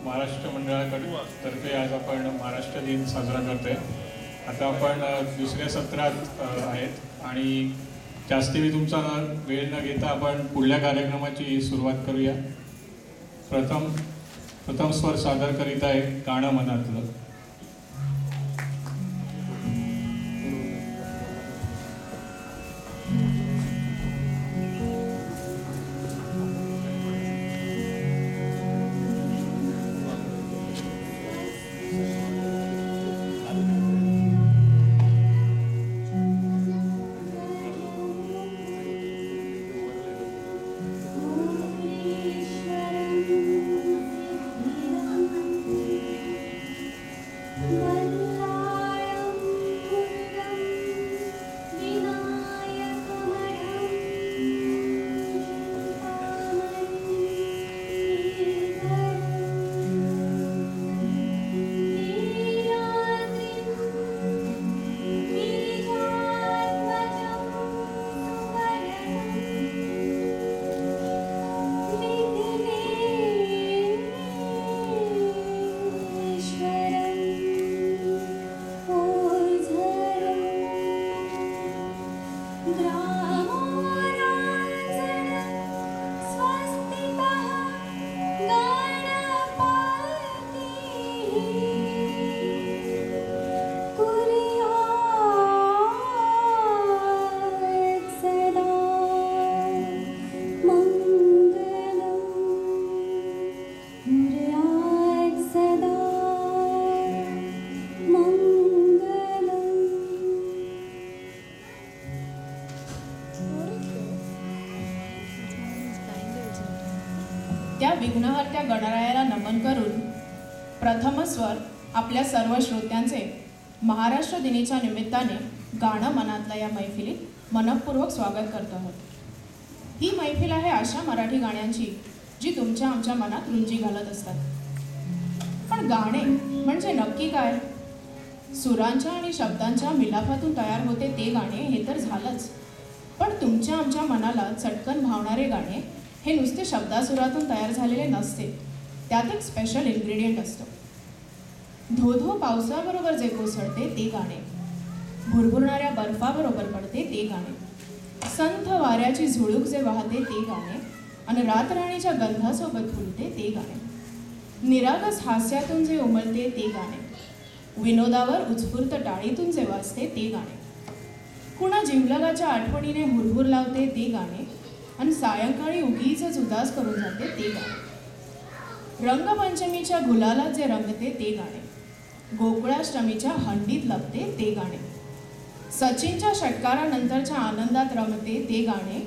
महाराष्ट्र मंडळातर्फे आज आपण महाराष्ट्र दिन साजरा करतोय. आता आपण दुसऱ्या सत्रात आहेत आणि जास्ती मी तुमचा वेळ न घेता आपण पुढल्या कार्यक्रमाची सुरुवात करूया. प्रथम स्वर सादर करीत आहे गाणं मनातलं. त्या विघ्नहर्त्या गणरायाला नमन करून प्रथम स्वर आपल्या सर्व श्रोत्यांचे महाराष्ट्र दिनीच्या निमित्ताने गाणं मनातलं या मैफिलीत मनपूर्वक स्वागत करत आहोत. ही मैफिल आहे अशा मराठी गाण्यांची जी तुमच्या आमच्या मनात रुंजी घालत असतात. पण गाणे म्हणजे नक्की काय? सुरांच्या आणि शब्दांच्या मिलाफातून तयार होते ते गाणे हे तर झालंच, पण तुमच्या आमच्या मनाला चटकन भावणारे गाणे हे नुसते शब्दासुरातून तयार झालेले नसते. त्यात एक स्पेशल इन्ग्रेडियंट असतो. धो पावसाबरोबर जे कोसळते ते गाणे, भुरभुरणाऱ्या बर्फाबरोबर पडते ते गाणे, संथ वाऱ्याची झुळूक जे वाहते ते गाणे आणि रातराणीच्या गंधासोबत फुलते ते गाणे, निरागस हास्यातून जे उमलते ते गाणे, विनोदावर उत्स्फूर्त टाळीतून जे वाजते ते गाणे, कुणा जिवलगाच्या आठवणीने हुरहुर लावते ते गाणे आणि सायंकाळी उगीच उदास करून जाते ते गाणे, रंगपंचमीच्या गुलालात जे रंगते ते गाणे, गोकुळाष्टमीच्या हंडीत लपते ते गाणे, सचिनच्या षटकारानंतरच्या आनंदात रमते ते गाणे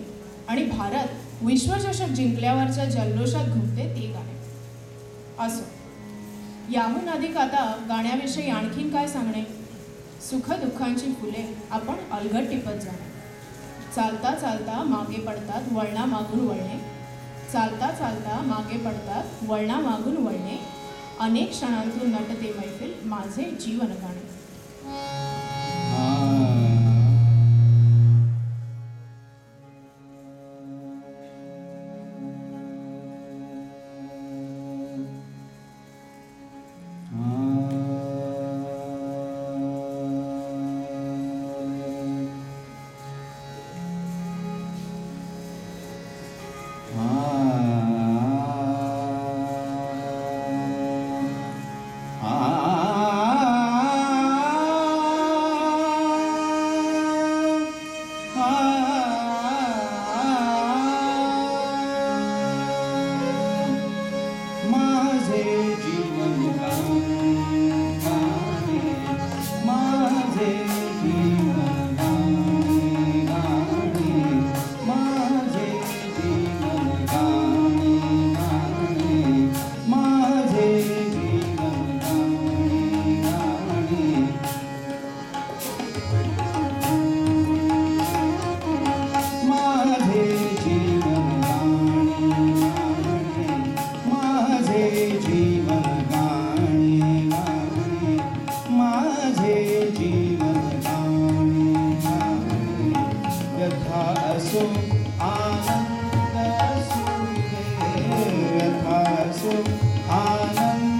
आणि भारत विश्वचषक जिंकल्यावरच्या जल्लोषात घुमते ते गाणे. असो, याहून अधिक आता गाण्याविषयी आणखीन काय सांगणे. सुखदुःखांची फुले आपण अलगद टिपत जाणे, चालता चालता मागे पडतात वळणा मागून वळणे, चालता चालता मागे पडतात वळणा मागून वळणे, अनेक क्षणांतून नटते मैफिल माझे जीवन गाणे. आनंद सुखे यथा सुख आनंद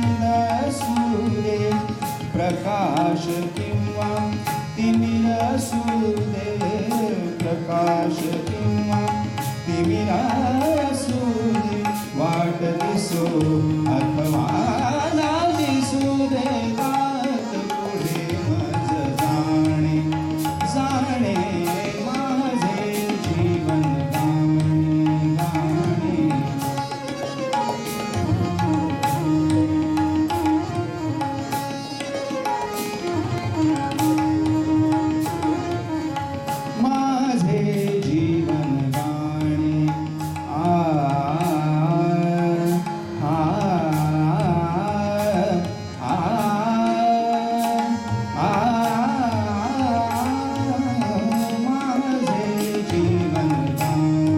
असो अथवा ना दिसू देतात पुढे मज जाणे जाणे माझे जीवन गाणे गाणे माझे जीवन गाणे आ आ आ आ माझे जीवन गाणे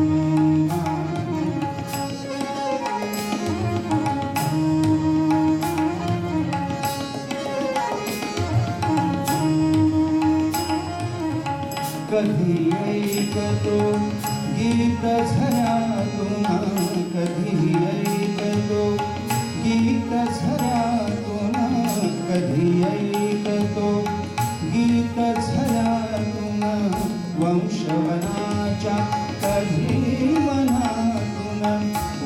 कधी ऐकतो गीत झऱ्यातून कधी ऐकतो गीत झऱ्यातून कधी ऐकतो गीत झऱ्यातून वंशवनाच्या कधी मनातून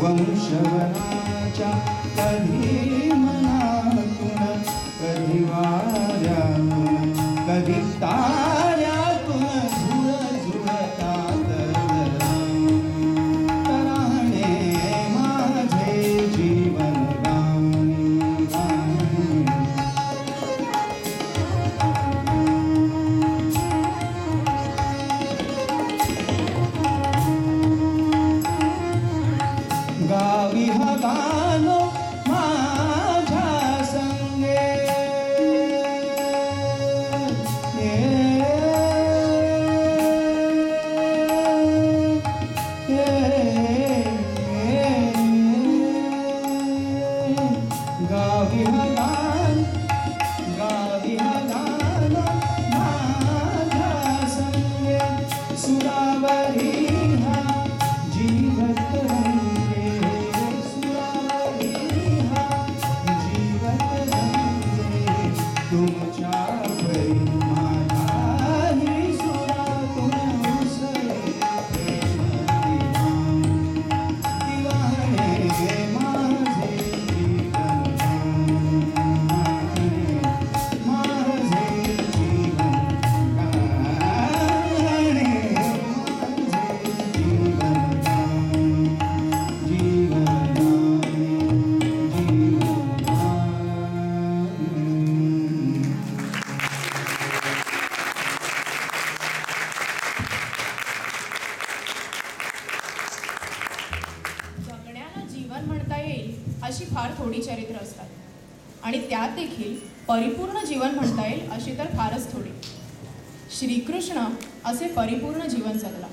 वंशवनाच्या कधी मनातून कधी वाऱ्यातून कधी ताऱ्यातून झुळ झुळतात तराणे माझे जीवन गाणे गाणे गावी हा गालो माझ्या संगे गावी हा गान गावी हा गालो माझ्या संगे सुरावरी हा जीवत रंगे सुरावरी हा जीवत रंगे तुमच्या परी माझाही सुरातून उसळे प्रेम दिवाणे माझे जीवन गाणे माझे जीवन गाणे माझे जीवन गाणे जीवन गाणे जीवन गाणे जगण्याला जीवन म्हणता येईल अशी फार थोडी चरित्र असतात आणि त्यात देखील परिपूर्ण जीवन म्हणता येईल अशी तर फारच थोडी. श्रीकृष्ण असे परिपूर्ण जीवन जगला.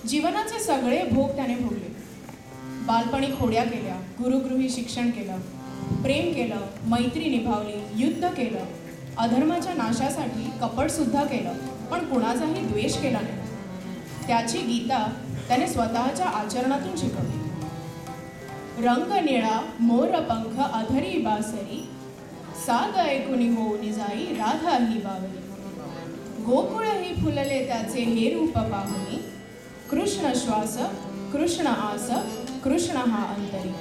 जीवनाचे सगळे भोग त्याने भोगले. बालपणी खोड्या केल्या, गुरुगृही शिक्षण केलं, प्रेम केलं, मैत्री निभावली, युद्ध केलं, अधर्माच्या नाशासाठी कपटसुद्धा केलं, पण कुणाचाही द्वेष केला नाही. त्याची गीता त्याने स्वतःच्या आचरणातून शिकवली. रंग निळा मोर पंख अधरी बासरी साग ऐकुनी होऊन जाई राधा ही बावरी. गोकुळ ही फुलले त्याचे हे रूप पाहुनी कृष्ण श्वास कृष्ण आस कृष्ण हा अंतरी.